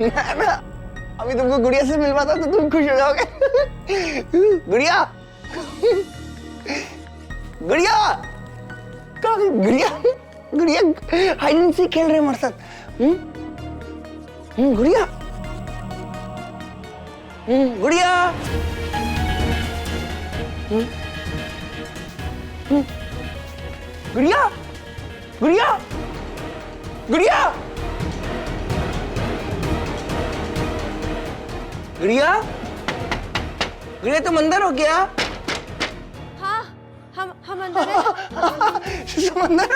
ना अभी तुमको गुड़िया से मिलवाता तो तुम खुश हो जाओगे। गुड़िया गुड़िया कहाँ गई गुड़िया? गुड़िया हाइड एंड सीक खेल रहे हैं हमारे साथ। गुड़िया गुड़िया गुड़िया गुड़िया गुड़िया गुड़िया गुड़िया तुम अंदर हो क्या? हाँ, हम अंदर हैं। तुम अंदर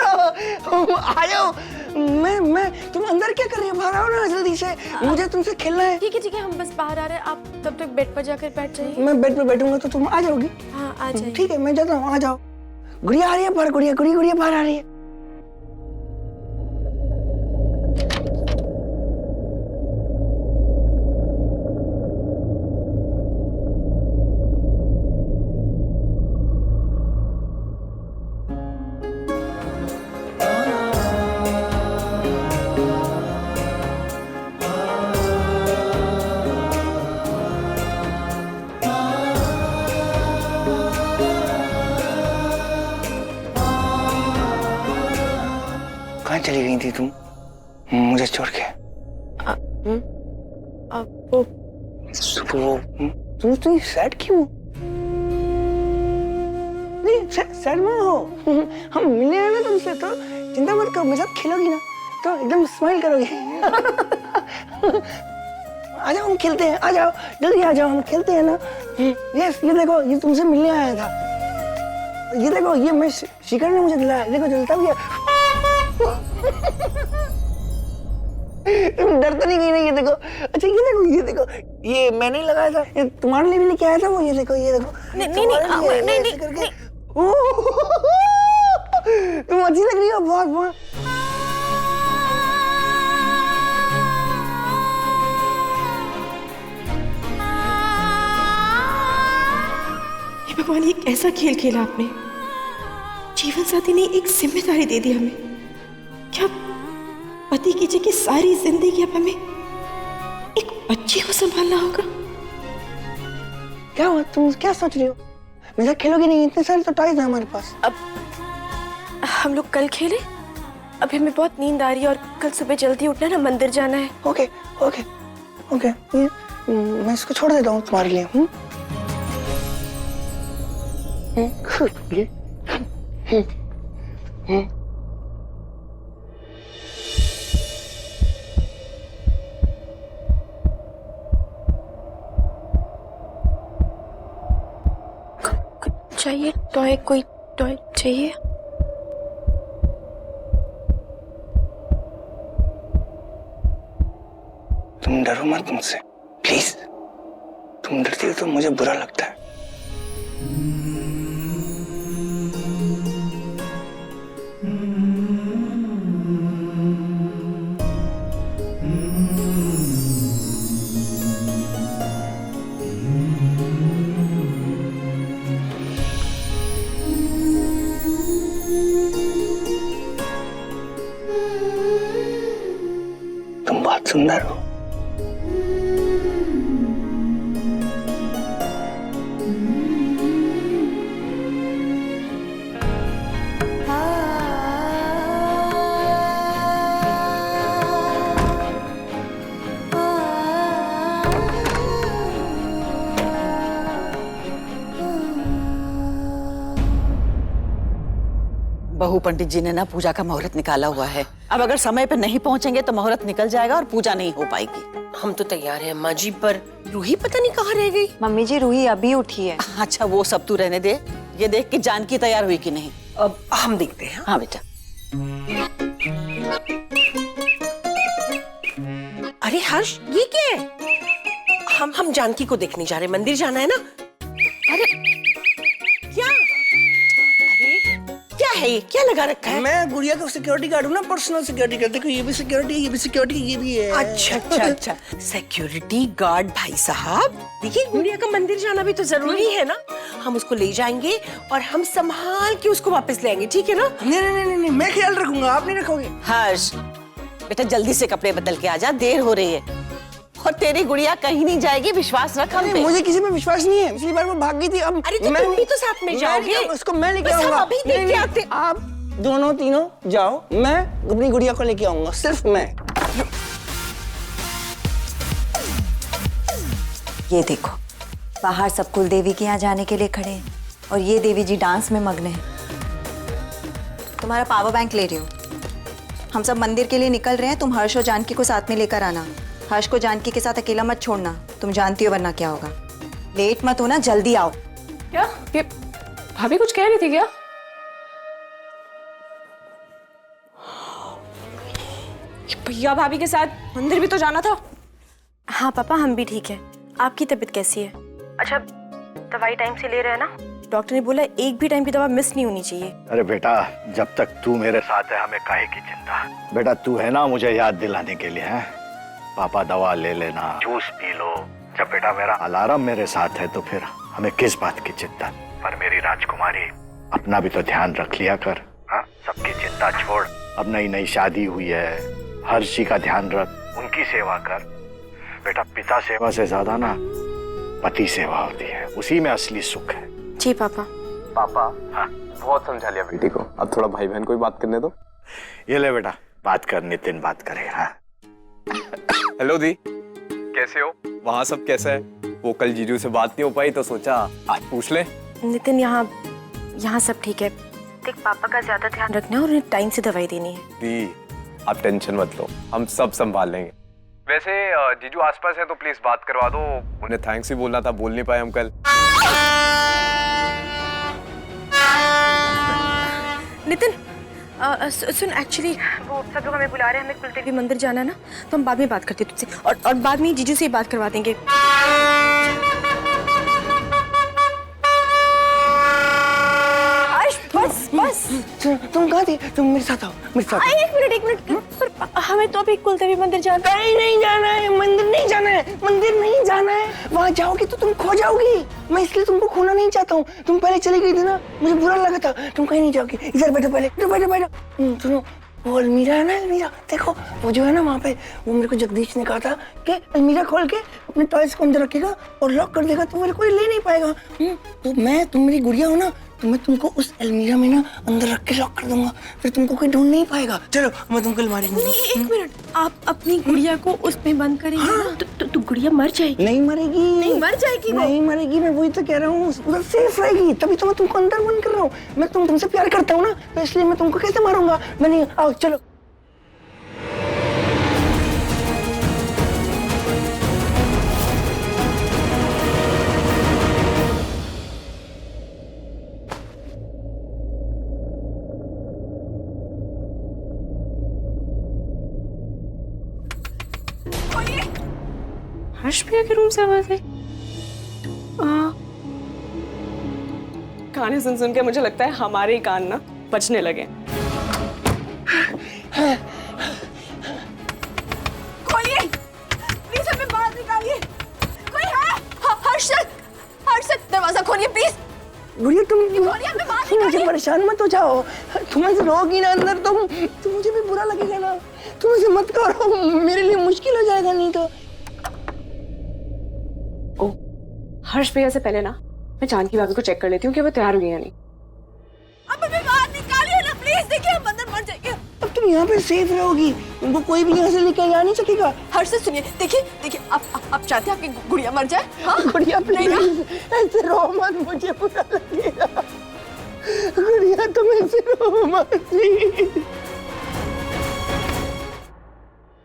हो, आ जाओ। मैं तुम अंदर क्या कर रही हो? बाहर आओ ना जल्दी से, मुझे तुमसे खेलना है। ठीक है, हम बस बाहर आ रहे हैं। आप तब तक बेड पर जाकर बैठ जाइए। मैं बेड पे बैठूंगा तो तुम आ जाओगी? हाँ, आ जाइए। ठीक है, मैं जाता हूँ, आ जाओ। गुड़िया आ रही है बाहर, गुड़िया गुड़िया गुड़िया बाहर आ रही है। कहाँ चली गई थी तुम मुझे छोड़ के? वो तुम सैड क्यों? नहीं सैड मत हो। हम मिले हैं ना तुमसे, तो चिंता मत करो, मेरे साथ खेलोगी ना तो एकदम स्माइल करोगी। आ जाओ हम खेलते हैं, आ जाओ जल्दी आ जाओ, हम खेलते हैं ना। यस ये देखो, ये तुमसे मिलने आया था। ये देखो, ये मैं शिखर ने मुझे दिलाया, देखो जलता भी है। तुम डर तो नहीं गई ना? ये देखो, अच्छा ये देखो, ये मैंने लगाया था, ये तुम्हारे लिए भी लेके आया था वो। ये देखो नहीं करके। तुम अच्छी लग रही हो बहुत बहुत। ये भगवान, ये कैसा खेल खेला आपने? जीवन साथी ने एक जिम्मेदारी दे दी हमें। क्या पति की जगह सारी जिंदगी अब हमें एक बच्ची को संभालना होगा? क्या हुआ, तुम क्या सोच रही हो? मेरे साथ खेलोगी नहीं? इतने सारे तो टॉयज हैं हमारे पास। अब हम लोग कल खेले। अभी हमें बहुत नींद आ रही है और कल सुबह जल्दी उठना है ना, मंदिर जाना है। ओके ओके ओके, ये मैं इसको छोड़ देता हूँ तुम्हारे लिए। चाहिए टॉय, कोई टॉय चाहिए? तुम डरो मत मुझसे प्लीज। तुम डरती हो तो मुझे बुरा लगता है। तुम बहुत सुंदर हो। बहू पंडित जी ने ना पूजा का मुहूर्त निकाला हुआ है। अब अगर समय पर नहीं पहुंचेंगे तो मुहूर्त निकल जाएगा और पूजा नहीं हो पाएगी। हम तो तैयार हैं अम्मा जी, पर रूही पता नहीं कहाँ रह गई। मम्मी जी, रूही अभी उठी है। अच्छा वो सब तू रहने दे, ये देख कि जानकी तैयार हुई कि नहीं। अब हम देखते हैं। हाँ बेटा। अरे हर्ष, ये क्या है? हम जानकी को देखने जा रहे हैं, मंदिर जाना है ना। अरे क्या? अरे क्या है ये, क्या लगा रखा है? मैं गुड़िया का सिक्योरिटी गार्ड हूँ ना, पर्सनल सिक्योरिटी गार्ड। देखो ये भी सिक्योरिटी है, ये भी सिक्योरिटी, ये भी है। अच्छा सिक्योरिटी गार्ड भाई साहब, देखिए गुड़िया का मंदिर जाना भी तो जरूरी है ना। हम उसको ले जाएंगे और हम संभाल के उसको वापस ले आएंगे, ठीक है ना? नहीं, मैं ख्याल रखूंगा, आप नहीं रखोगे? हर्ष बेटा जल्दी से कपड़े बदल के आ जा, देर हो रही है। और तेरी गुड़िया कहीं नहीं जाएगी, विश्वास रख हम अरे पे। मुझे किसी पे विश्वास नहीं है, पिछली बार वो भाग गई थी। अब अरे तो तुम भी तो साथ में जाओगे। उसको मैं लेके बस हम आऊंगा। अभी देख के नहीं, आते। आप दोनों तीनों जाओ, मैं अपनी गुड़िया को लेके आऊंगा, सिर्फ मैं। ये देखो, बाहर सब कुल देवी के यहाँ जाने के लिए खड़े हैं और ये देवी जी डांस में मग्न है। तुम्हारा पावर बैंक ले रही हो। हम सब मंदिर के लिए निकल रहे हैं, तुम हर्ष और जानकी को साथ में लेकर आना। हर्ष को जानकी के साथ अकेला मत छोड़ना, तुम जानती हो वरना क्या होगा। लेट मत होना, जल्दी आओ। क्या ये भाभी कुछ कह रही थी क्या? भैया भाभी के साथ मंदिर भी तो जाना था। हाँ पापा, हम भी ठीक है। आपकी तबीयत कैसी है? अच्छा, दवाई टाइम से ले रहे हैं ना? डॉक्टर ने बोला एक भी टाइम की दवा मिस नहीं होनी चाहिए। अरे बेटा, जब तक तू मेरे साथ है हमें काहे की चिंता। बेटा तू है ना मुझे याद दिलाने के लिए, है? पापा दवा ले लेना, जूस पी लो। जब बेटा मेरा अलार्म मेरे साथ है तो फिर हमें किस बात की चिंता। पर मेरी राजकुमारी, अपना भी तो ध्यान रख लिया कर। हाँ, सबकी चिंता छोड़, अब नई नई शादी हुई है, हर्षी का ध्यान रख, उनकी सेवा कर। बेटा पिता सेवा से ज्यादा ना पति सेवा होती है, उसी में असली सुख है। जी पापा। पापा, हाँ बहुत समझा लिया बेटी को, अब थोड़ा भाई बहन को भी बात करने दो। ये ले बेटा, बात कर, नितिन बात करे। हाँ हेलो दी, कैसे हो? वहाँ सब कैसा है? वो कल जीजू से बात नहीं हो पाई तो सोचा आज पूछ ले। नितिन, यहाँ सब ठीक है। देख, पापा का ज्यादा ध्यान रखना है और उन्हें टाइम से दवाई देनी है। दी आप टेंशन मत लो, हम सब संभाल लेंगे। वैसे जीजू आसपास है तो प्लीज बात करवा दो, उन्हें थैंक्स भी बोलना था, बोल नहीं पाए हम कल। नितिन, सुन, एक्चुअली वो सब लोग हमें बुला रहे हैं, हमें कुलदेवी मंदिर जाना है ना, तो हम बाद में बात करते हैं तुझसे, और बाद में जीजू से ही बात करवा देंगे। बस बस, तुम कहाँ थी? तुम मेरे साथ आओ, मेरे साथ। एक मिनट, हमें तो अभी कुलदेवी मंदिर जाना है। कहीं नहीं जाना है, मंदिर नहीं जाना है, मंदिर नहीं जाना है। वहाँ जाओगी तो तुम खो जाओगी, मैं इसलिए तुमको खोना नहीं चाहता हूँ। तुम पहले चली गई थी ना, मुझे बुरा लगा था। तुम कहीं नहीं जाओगी, इधर बैठो, पहले बैठो बैठो। सुनो, वो अलमीरा है ना, अलमीरा देखो, वो जो है ना वहाँ पे, वो मेरे को जगदीश ने कहा था कि अलमीरा खोल के अपने टॉयज को अंदर रखेगा और लॉक कर देगा तो मेरे को ले नहीं पाएगा। तो तुम मेरी गुड़िया हो ना, तो मैं तुमको उस अलमीरा में ना अंदर रख के लॉक कर दूंगा, फिर तुमको कोई ढूंढ नहीं पाएगा। चलो मैं तुमको अलमारी में। नहीं, एक मिनट, आप अपनी गुड़िया को उसमें बंद करेंगे ना, तो गुड़िया मर जाएगी। नहीं मरेगी, नहीं मर जाएगी वो। नहीं मरेगी, मैं वही तो कह रहा हूँ, पूरा सेफ रहेगी, तभी तो मैं तुमको अंदर बंद कर रहा हूँ। मैं तुमसे प्यार करता हूँ ना, तो इसलिए मैं तुमको कैसे मारूंगा। मैं नहीं, आओ चलो। हर्ष भैया के रूम से आवाज आई। गाने सुन सुन के मुझे लगता है हमारे ही कान ना बजने लगे। खोलिए, प्लीज हमें बाहर निकालिए। कोई है? हर्षद, दरवाजा खोलिए प्लीज। गुड़िया तुम बाहर मुझे परेशान मत हो जाओ। तुम ऐसे रहोगी ना अंदर तो मुझे भी बुरा लगेगा ना। तुम ऐसे मत करो, मेरे लिए मुश्किल हो जाएगा नहीं तो। हर्ष भैया से पहले ना मैं जानकी भाभी को चेक कर लेती हूँ कि वो तैयार हुई है या नहीं। अब हमें बाहर निकालिए ना प्लीज, देखिए हम अंदर मर जाएंगे। अब तुम यहाँ पे सेफ रहोगी, तुमको कोई भी यहाँ से लेकर जा नहीं सकेगा। हर्षद सुनिए, देखिए आप चाहते हैं आपकी गुड़िया मर जाए? हाँ? गुड़िया प्लीज ऐसे रो मत, मुझे बुरा लगेगा। गुड़िया तुम ऐसे रो मत प्लीज।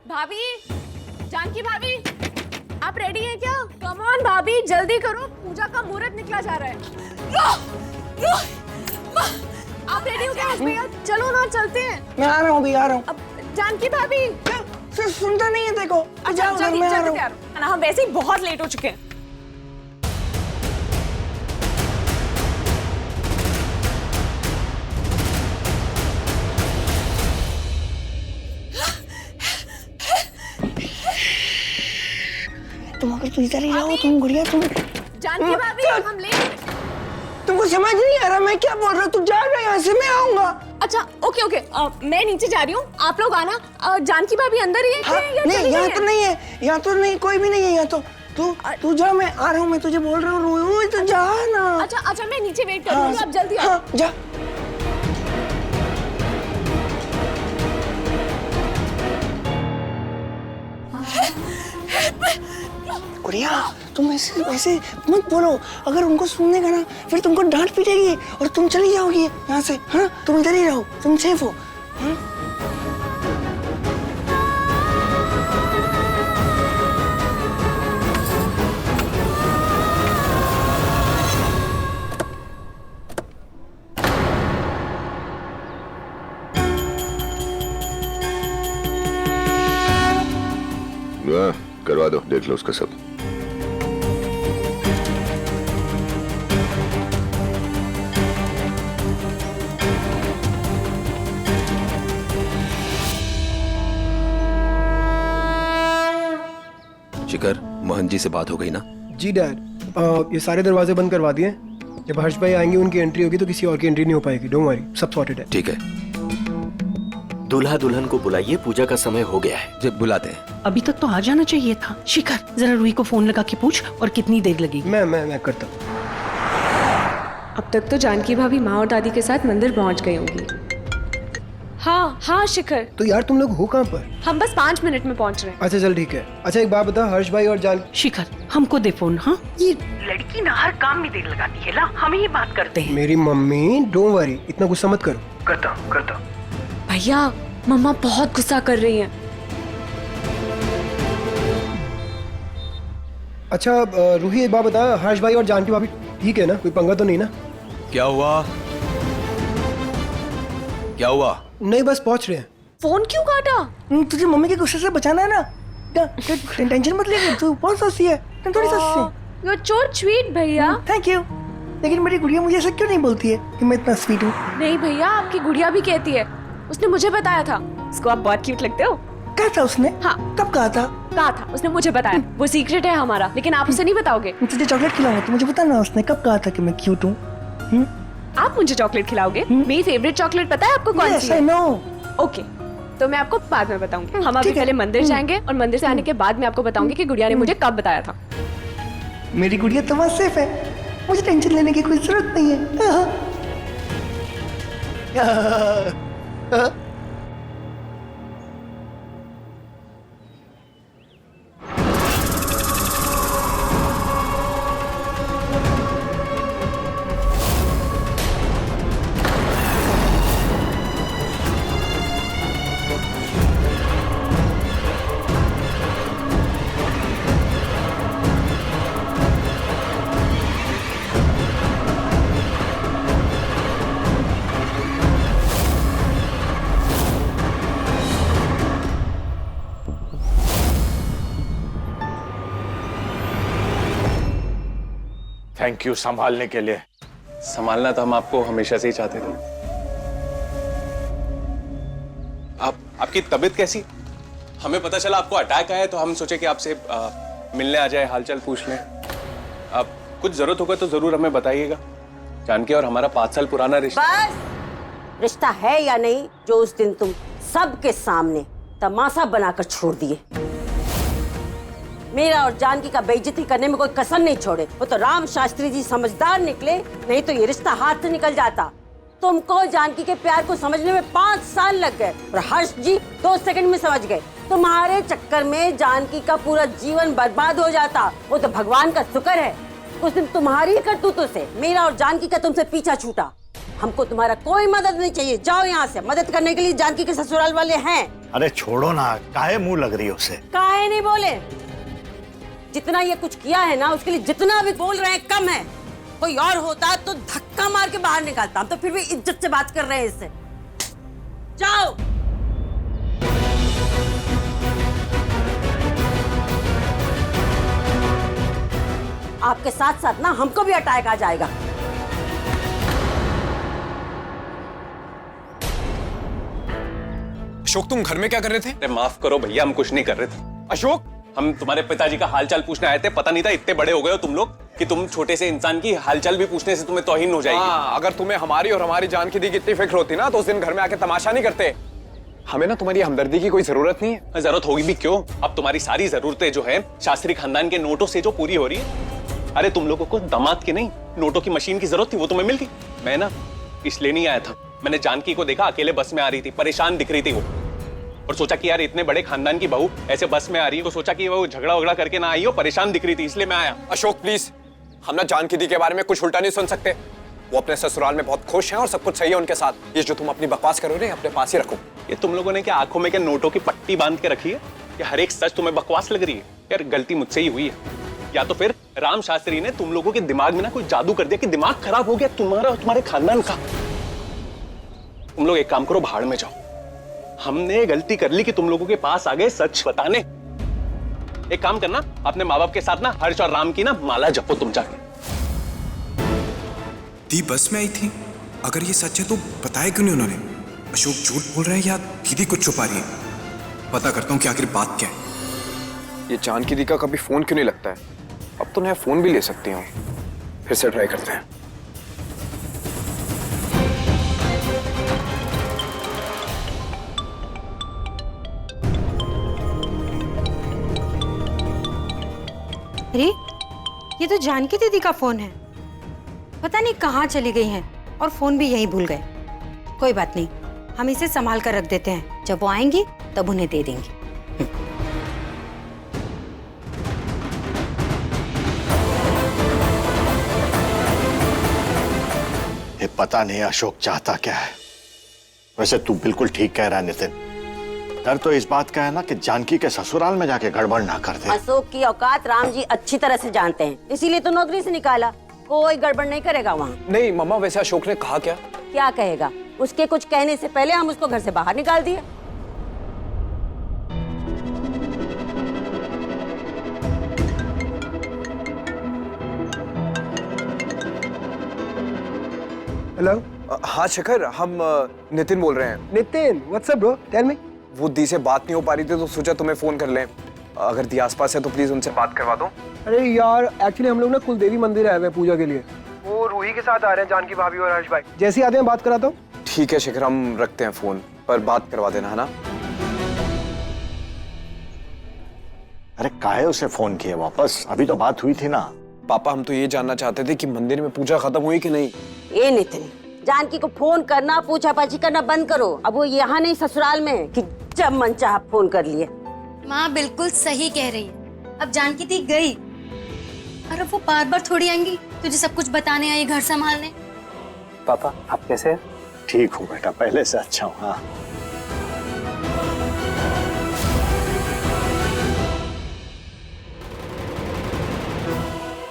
भाभी, जानकी भाभी, आप रेडी हैं क्या? कम ऑन भाभी, जल्दी करो, पूजा का मुहूर्त निकला जा रहा है। रो, आप रेडी हो गए भैया? चलो ना, चलते हैं। मैं आ रहा हूँ भी, आ रहा हूँ। अब जानकी भाभी सुनता नहीं है, देखो जाओ उधर, मैं आ रहा हूँ। हम वैसे ही बहुत लेट हो चुके हैं। तुम अगर तू इधर ही रहो, तुम गुड़िया, तुम जानकी भाभी, हम लेट। तुम तुमको समझ नहीं आ रहा मैं क्या बोल रहा हूँ? तू जा रहा है यहाँ से, मैं आऊंगा। अच्छा ओके ओके, मैं नीचे जा रही हूँ, आप लोग आना। जानकी भाभी अंदर ही है हाँ, या नहीं चली यहाँ गई तो है? नहीं है, यहाँ तो नहीं, कोई भी नहीं है यहाँ तो। तू जा, मैं आ रहा हूँ, मैं तुझे बोल रहा हूँ रोई, तो जा ना। अच्छा अच्छा, मैं नीचे वेट कर रही हूँ, आप जल्दी आओ। हाँ, जा। गुड़िया तुम ऐसे ऐसे मत बोलो, अगर उनको सुनने का ना फिर तुमको डांट पीटेगी और तुम चली जाओगी यहाँ से। हाँ, तुम इधर ही रहो, तुम सेफ हो। हाँ? करवा दो, देख लो उसका सब। शिखर, मोहन जी से बात हो गई ना? जी डैड, ये सारे दरवाजे बंद करवा दिए। जब हर्ष भाई आएंगे उनकी एंट्री होगी तो किसी और की एंट्री नहीं हो पाएगी। डोंट वरी, सब सॉर्टेड है। ठीक है। दूल्हा दुल्हन को बुलाइए, पूजा का समय हो गया है। जब बुलाते हैं। अभी तक तो आ जाना चाहिए था। शिखर, जरा रूही को फोन लगा के पूछ और कितनी देर लगेगी। मैं करता हूँ। अब तक तो जानकी भाभी माँ और दादी के साथ मंदिर पहुँच गई होंगी। हाँ हाँ शिखर, तो यार तुम लोग हो कहाँ पर? हम बस 5 मिनट में पहुँच रहे हैं। अच्छा चल ठीक है। अच्छा एक बात बता, हर्ष भाई और जान। शिखर, हमको दे फोन। हाँ, ये लड़की ना हर काम में देर लगाती है। ला, हम ही बात करते हैं। मेरी मम्मी, डोंट वरी, इतना गुस्सा मत करो। करता हूँ। भैया, मम्मा बहुत गुस्सा कर रही हैं। अच्छा रूही एक बात बता, हर्ष भाई और जानकी भाभी ठीक है ना? कोई पंगा तो नहीं ना? क्या हुआ? क्या हुआ? नहीं, बस पहुंच रहे हैं। फोन क्यों काटा? तुझे मम्मी के गुस्से से बचाना है ना। टेंशन मत ले, तू बहुत सस्ती है, तुम थोड़ी सस्ती। यू आर सो स्वीट भैया। Thank you. लेकिन मेरी गुड़िया मुझे ऐसा क्यों नहीं बोलती है कि मैं इतना स्वीट हूँ? नहीं भैया, आपकी गुड़िया भी कहती है, उसने मुझे बताया था। उसको आप बहुत क्यूट लगते हो। कहा था उसने? हाँ। कब कहा था? कहा था, उसने मुझे बताया। वो सीक्रेट है हमारा, लेकिन आप उसे नहीं बताओगे। मैं तुझे चॉकलेट खिलाऊंगा, तो मुझे बताना उसने कब कहा था कि मैं क्यूट हूँ। आप मुझे चॉकलेट खिलाओगे? मेरी फेवरेट चॉकलेट पता है आपको कौन सी है? ओके, तो मैं आपको बाद में बताऊंगी। हम अभी पहले मंदिर जाएंगे और मंदिर से आने के बाद मैं आपको बताऊंगी कि गुड़िया ने मुझे कब बताया था। मेरी गुड़िया तो वहाँ सेफ है, मुझे टेंशन लेने की कोई जरूरत नहीं है। थैंक यू संभालने के लिए। संभालना तो हम आपको हमेशा से ही चाहते थे। आपकी तबीयत कैसी? हमें पता चला आपको अटैक आया, तो हम सोचे कि आपसे मिलने आ जाए, हालचाल पूछ लें। आप कुछ जरूरत होगा तो जरूर हमें बताइएगा। जानकी और हमारा 5 साल पुराना रिश्ता। बस रिश्ता है या नहीं, जो उस दिन तुम सबके सामने तमाशा बनाकर छोड़ दिए। मेरा और जानकी का बेइज्जती करने में कोई कसर नहीं छोड़े। वो तो राम शास्त्री जी समझदार निकले, नहीं तो ये रिश्ता हाथ से निकल जाता। तुमको जानकी के प्यार को समझने में 5 साल लग गए और हर्ष जी 2 सेकंड में समझ गए। तुम्हारे चक्कर में जानकी का पूरा जीवन बर्बाद हो जाता। वो तो भगवान का शुक्र है उस दिन तुम्हारी करतूतों से मेरा और जानकी का तुमसे पीछा छूटा। हमको तुम्हारा कोई मदद नहीं चाहिए, जाओ यहाँ से। मदद करने के लिए जानकी के ससुराल वाले हैं। अरे छोड़ो ना, काहे मुंह लग रही है उसे? काहे नहीं बोले? जितना ये कुछ किया है ना, उसके लिए जितना भी बोल रहे हैं कम है। कोई और होता तो धक्का मार के बाहर निकालता। हम तो फिर भी इज्जत से बात कर रहे हैं इससे। जाओ। आपके साथ साथ ना हमको भी अटैक आ जाएगा। अशोक, तुम घर में क्या कर रहे थे? अरे माफ करो भैया, हम कुछ नहीं कर रहे थे। अशोक, हम तुम्हारे पिताजी का हालचाल पूछने आए थे। पता नहीं था इतने बड़े हो गए हो तुम लोग कि तुम छोटे से इंसान की हालचाल भी पूछने से तुम्हें तौहीन हो जाएगी। हाँ, अगर तुम्हें हमारी और हमारी जान की दी की इतनी फिक्र होती ना तो उस दिन घर में आके तमाशा नहीं करते। हमें ना तुम्हारी हमदर्दी की कोई जरूरत नहीं है। जरूरत होगी भी क्यों? अब तुम्हारी सारी जरूरतें जो है शास्त्री खानदान के नोटों से जो पूरी हो रही है। अरे तुम लोगों को दामाद की नहीं, नोटों की मशीन की जरूरत थी, वो तुम्हें मिल गई। मैं ना इसलिए नहीं आया था, मैंने जानकी को देखा अकेले बस में आ रही थी, परेशान दिख रही थी वो, और सोचा कि यार इतने बड़े खानदान की बहू ऐसे बस में आ रही है, तो सोचा कि वो झगड़ा वगड़ा करके ना आई हो, परेशान दिख रही थी, इसलिए मैं आया। अशोक प्लीज, हम ना जानकी दी के बारे में कुछ उल्टा नहीं सुन सकते। वो अपने ससुराल में बहुत खुश हैं और सब कुछ सही है उनके साथ। ये जो तुम अपनी बकवास करो रहे अपने पास ही रखो। ये तुम लोगों ने क्या आंखों में क्या नोटों की पट्टी बांध के रखी है? कि हर एक सच तुम्हें बकवास लग रही है? यार गलती मुझसे ही हुई है, या तो फिर राम शास्त्री ने तुम लोगों के दिमाग में ना कोई जादू कर दिया कि दिमाग खराब हो गया तुम्हारा और तुम्हारे खानदान का। तुम लोग एक काम करो, भाड़ में जाओ। हमने गलती कर ली कि तुम लोगों के पास आ गए सच बताने। एक काम करना, अपने माँ बाप के साथ ना हर्ष और राम की ना माला जपो तुम जाके। दी बस में आई थी, अगर ये सच है तो बताया क्यों नहीं उन्होंने? अशोक झूठ बोल रहा है या दीदी कुछ छुपा रही है? पता करता हूँ कि आखिर बात क्या है। ये जानकी दी का कभी फोन क्यों नहीं लगता है? अब तो नया फोन भी ले सकती हूँ, फिर से ट्राई करते हैं। अरे ये तो जानकी दीदी का फोन है, पता नहीं कहाँ चली गई हैं और फोन भी यहीं भूल गए। कोई बात नहीं, हम इसे संभाल कर रख देते हैं, जब वो आएंगी तब उन्हें दे देंगे। ये पता नहीं अशोक चाहता क्या है। वैसे तू बिल्कुल ठीक कह रहा है नितिन। डर तो इस बात का है ना कि जानकी के ससुराल में जाके गड़बड़ ना कर दे। अशोक की औकात राम जी अच्छी तरह से जानते हैं, इसीलिए तो नौकरी से निकाला। कोई गड़बड़ नहीं करेगा वहाँ। नहीं मम्मा, वैसे अशोक ने कहा क्या? क्या कहेगा? उसके कुछ कहने से पहले हम उसको घर से बाहर निकाल दिए। हेलो। हाँ शिखर, हम नितिन बोल रहे हैं। Nitin, what's up bro? Tell me. वो दी से बात नहीं हो पा रही थी तो सोचा तुम्हें फोन कर लें। अगर दी आसपास है तो प्लीज उनसे बात करवा दो। अरे यार, एक्चुअली हम लोग ना कुलदेवी मंदिर आए हुए हैं पूजा के लिए। वो रूही के साथ आ रहे हैं, जानकी भाभी और हर्ष भाई। जैसे ही आते हैं बात कराता हूँ। ठीक है शिखर, हम रखते हैं फोन, पर बात करवा देना, है ना? अरे काहे उसे फोन किए वापस? अभी तो बात हुई थी ना। पापा, हम तो ये जानना चाहते थे कि मंदिर में पूजा खत्म हुई कि नहीं। ए नितिन, जानकी को फोन करना, पूछा-पाछी करना बंद करो। अब वो यहाँ नहीं ससुराल में है कि जब मन चाहा फोन कर लिए। माँ बिल्कुल सही कह रही है। अब जानकी दी गई और अब वो बार बार थोड़ी आएंगी तुझे सब कुछ बताने, आई घर संभालने। पापा आप कैसे हैं? ठीक हूँ बेटा, पहले से अच्छा हूँ। हाँ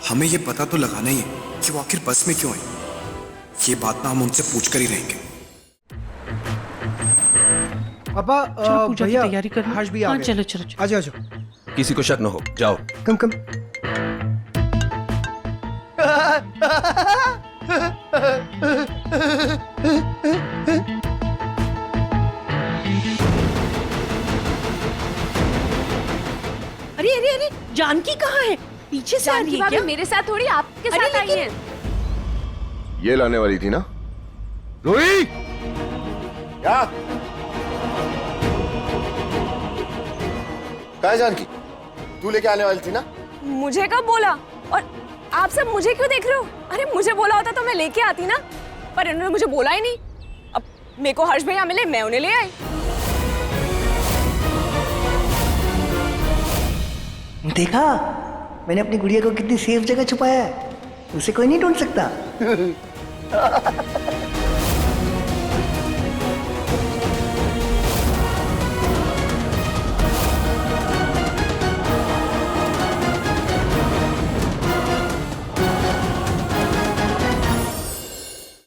हमें ये पता तो लगाना ही है कि वो आखिर बस में क्यों आई। ये बात ना हम उनसे पूछ कर ही रहेंगे। पापा पूजा की तैयारी कर। हर्ष भी आ गए। चलो चलो चलो। आजा आजा। किसी को शक न हो, जाओ। कम कम। अरे अरे अरे, जानकी कहाँ है? पीछे से आ रही है क्या? मेरे साथ थोड़ी आपके साथ आई है। ये लाने वाली थी ना रूही? क्या? कहाँ है जानकी? तू लेके आने वाली थी ना? मुझे कब बोला? और आप सब मुझे क्यों देख रहे हो? अरे मुझे बोला होता तो मैं लेके आती ना, पर इन्होंने मुझे बोला ही नहीं। अब मेरे को हर्ष भैया मिले, मैं उन्हें ले आई। देखा मैंने अपनी गुड़िया को कितनी सेफ जगह छुपाया है, उसे कोई नहीं ढूंढ सकता।